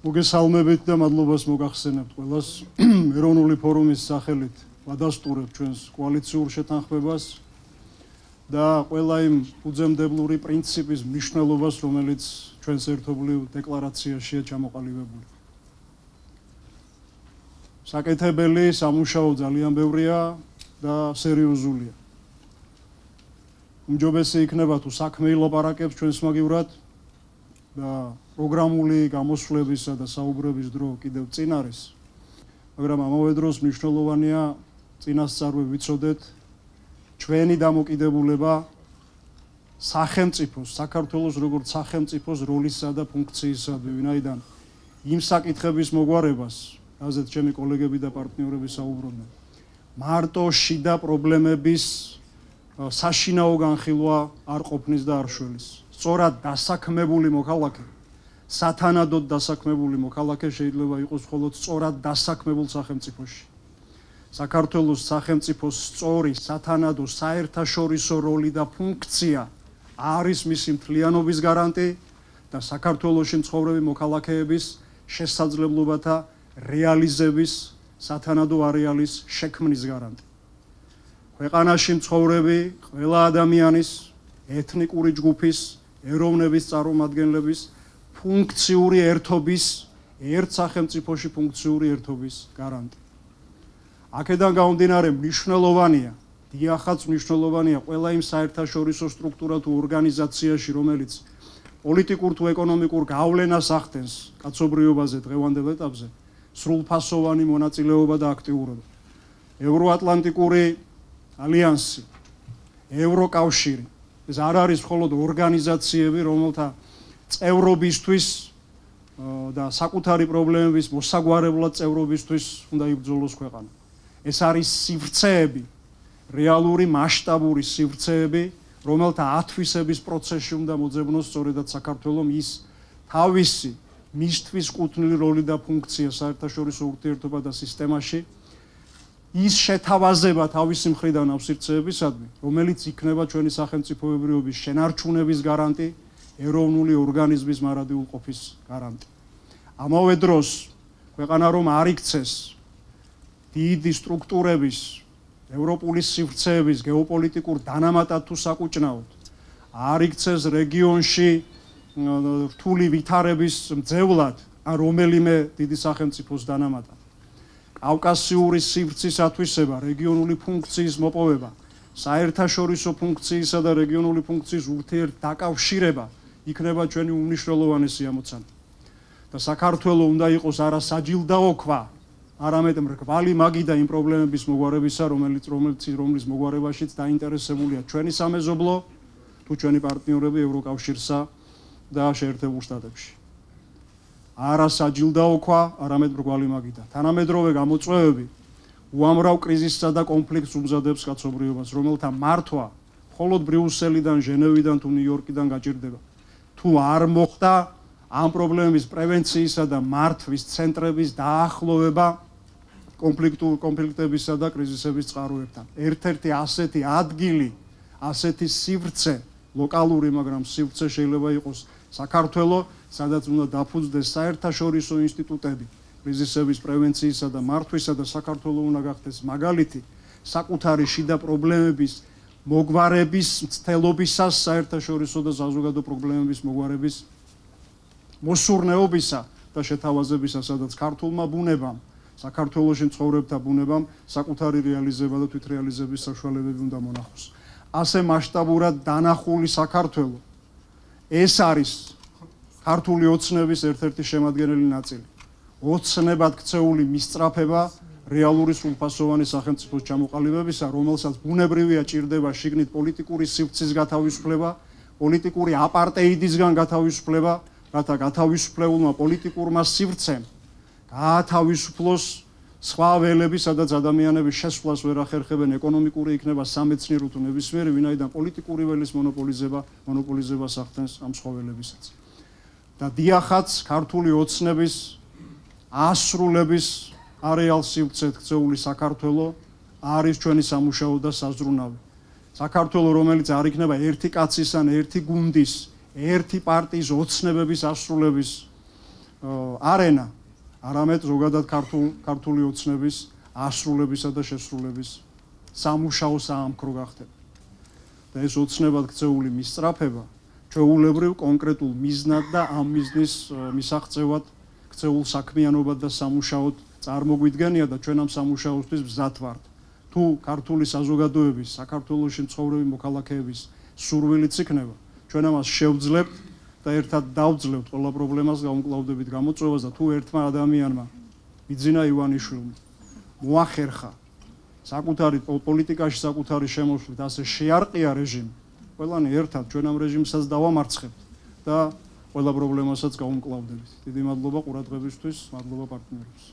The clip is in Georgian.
მოგესალმებით და მადლობას მოგახსენებთ ყველას. ეროვნული ფორუმის სახელით ვადასტურებ ჩვენს კოალიციურ შეთანხმებას და ყველა იმ უძემდებლური პრინციპის მნიშვნელობას, რომელიც ჩვენს ერთობლივ დეკლარაციაშია ჩამოყალიბებული. საკეთებელი სამუშაო ძალიან ბევრია და სერიოზულია. უმჯობესი იქნება თუ საქმე ილაპარაკებს ჩვენს მაგივრად და პროგრამული გამოსვლებისა და საუბრების დრო კიდევ წინ არის, მაგრამ ამავე დროს მნიშვნელოვანია წინასწარვე ვიცოდეთ ჩვენი დამოკიდებულება სახელმწიფოს, საქართველოს როგორც სახელმწიფოს როლისა და ფუნქციისადმი, ვინაიდან იმ საკითხების მოგვარებას, რაზეც ჩემი კოლეგები და პარტნიორები საუბრობდნენ, მარტო შიდა პრობლემების საშინაო განხილვა არ ყოფნის და არ შველის. სწორად დასაქმებული მოქალაქე, სათანადოდ დასაქმებული მოქალაქე შეიძლება იყოს მხოლოდ სწორად დასაქმებულ სახელმწიფოში. საქართველოს სახელმწიფოს სწორი, სათანადო, საერთაშორისო როლი და ფუნქცია არის მისი მთლიანობის გარანტი და საქართველოში მცხოვრები მოქალაქეების შესაძლებლობათა რეალიზების, სათანადო არეალის შექმნის გარანტი. ქვეყანაში მცხოვრები ყველა ადამიანის, ეთნიკური ჯგუფის, ეროვნების წარმომადგენლების ფუნქციური ერთობის, ერთ სახელმწიფოში ფუნქციური ერთობის გარანტი. აქედან გამომდინარე მნიშვნელოვანია, დიახაც მნიშვნელოვანია ყველა იმ საერთაშორისო სტრუქტურა თუ ორგანიზაციაში, რომელიც პოლიტიკურ თუ ეკონომიკურ გავლენას ახდენს კაცობრიობაზე დღევანდელ ეტაპზე, სრულფასოვანი მონაწილეობა და აქტიურობა. ევროატლანტიკური ალიანსი, ევროკავშირი, ეს არ არის მხოლოდ ორგანიზაციები, რომელთა წევრობისთვის და საკუთარი პრობლემების მოსაგვარებლად წევრობისთვის უნდა იბრძოლოს ქვეყანა. ეს არის სივრცეები, რეალური მასშტაბური სივრცეები, რომელთა ათვისების პროცესში უნდა მოძებნოს სწორედაც საქართველოს ის თავისი მისთვის კუთვნილი როლი და ფუნქცია საერთაშორისო ურთიერთობა და სისტემაში, ის შეთავაზება თავისი მხრიდან ავსირცეებისადმი, რომელიც იქნება ჩვენი სახელმწიფოებრიობის შენარჩუნების გარანტი, ეროვნული ორგანიზმის მარადიულყოფის გარანტი. ამავე დროს ქვეყანა რომ არ იქცეს დიდი სტრუქტურების, ევროპული სივრცეების გეოპოლიტიკურ დანამატად თუ საკუჭნაოდ, არ იქცეს რეგიონში რთული ვითარების მძევლად ან რომელიმე დიდი სახელმწიფოს დანამატად. კავკასიური სივრცის ათვისება, რეგიონული ფუნქციის მოპოვება, საერთაშორისო ფუნქციისა და რეგიონული ფუნქციის ურთიერთდაკავშირება იქნება ჩვენი უმნიშვნელოვანესი ამოცანა. და საქართველოს უნდა იყოს არა საჯილდაო ქვა, არამედ მრგვალი მაგი და იმ პრობლემების მოგვარებისა, რომლის მოგვარებაშიც დაინტერესებულია ჩვენი სამეზობლო თუ ჩვენი პარტნიორები ევროკავშირსა და შეერთებულ შტატებში. არა საჯილდაო ქვა, არამედ მრგვალი მაგი და თანამედროვე გამოწვევები უამრავ კრიზისსა და კონფლიქტს უმზადებს კაცობრიობას, რომელთა მართვა მხოლოდ ბრიუსელიდან, ჟენევიდან თუ ნიუ-იორკიდან გაჭირდება. თუ არ მოხდა ამ პრობლემების პრევენციისა და მართვის ცენტრების დაახლოვება კონფლიქტებისა და კრიზისების წყაროებთან. ერთ-ერთი ასეთი ადგილი, ასეთი სივრცე, ლოკალური, მაგრამ სივრცე შეიძლება იყოს საქართველოს, სადაც უნდა დაფუძნდეს საერთაშორისო ინსტიტუტები კრიზისების პრევენციისა და მართვისა და საქართველოს უნდა გახდეს მაგალითი საკუთარი შიდა პრობლემების მოგვარების მცდელობისას, საერთაშორისო და საზოგადო პრობლემების მოგვარების მოსურნეობისა და შეთავაზებისა, სადაც ქართულმა ბუნებამ, საქართველოში მცხოვრებთა ბუნებამ საკუთარი რეალიზება და თვითრეალიზების საშუალებები უნდა მონახოს. ასე მასშტაბურად დანახული საქართველო, ეს არის ქართული ოცნების ერთ-ერთი შემადგენელი ნაწილი. ოცნებად ქცეული მისწრაფება რეალური სრულფასოვანი სახელმწიფოს ჩამოყალიბებისა, რომელსაც ბუნებრივია ჭირდება შიგნით პოლიტიკური სივრცის გათავისუფლება, პოლიტიკური აპარტეიდისგან გათავისუფლება, რათა გათავისუფლებულმა პოლიტიკურმა სივრცემ გაათავისუფლოს სხვა ველები, სადაც ადამიანების შესვლას ვერ ახერხებენ, ეკონომიკური იქნება, სამეცნიერო თუ ნებისმიერი, ვინაიდან პოლიტიკური ველის მონოპოლიზებას ახდენს ამ სხვა ველებისაც. და დიახაც ქართული ოცნების ასრულების არეალ სივრცეთ ქცეული საქართველო არის ჩვენი სამუშაო და საზრუნავი. საქართველო, რომელიც არ იქნება ერთი კაცის ან ერთი გუნდის, ერთი პარტიის ოცნებების ასრულების არენა, არამედ ზოგადად ქართული ოცნების ასრულებისა და შესრულების სამუშაო საამქრო გახდება. და ეს ოცნებად ქცეული მისწრაფება ჩვეულებრივ კონკრეტულ მიზნად და ამ მიზნის მისაღწევად ქცეულ საქმიანობად და სამუშაოდ წარმოგვიდგენია და ჩვენ ამ სამუშაოსთვის მზად ვართ. თუ ქართული საზოგადოების, საქართველოში მცხოვრები მოქალაქეების სურვილიც იქნება, ჩვენ ამას შევძლებთ და ერთად დავძლევთ ყველა პრობლემას გამკლავდებით გამოწვევას და თუ ერთმა ადამიანმა ბიძინა ივანიშვილმა მოახერხა საკუთარი პოლიტიკაში საკუთარი შემოსვლით ასე შეარყია რეჟიმი, ყველანი ერთად ჩვენ ამ რეჟიმსაც დავამარცხებთ და ყველა პრობლემასაც გავუმკლავდებით. დიდი მადლობა ყურადღებისთვის, მადლობა პარტნიორებს.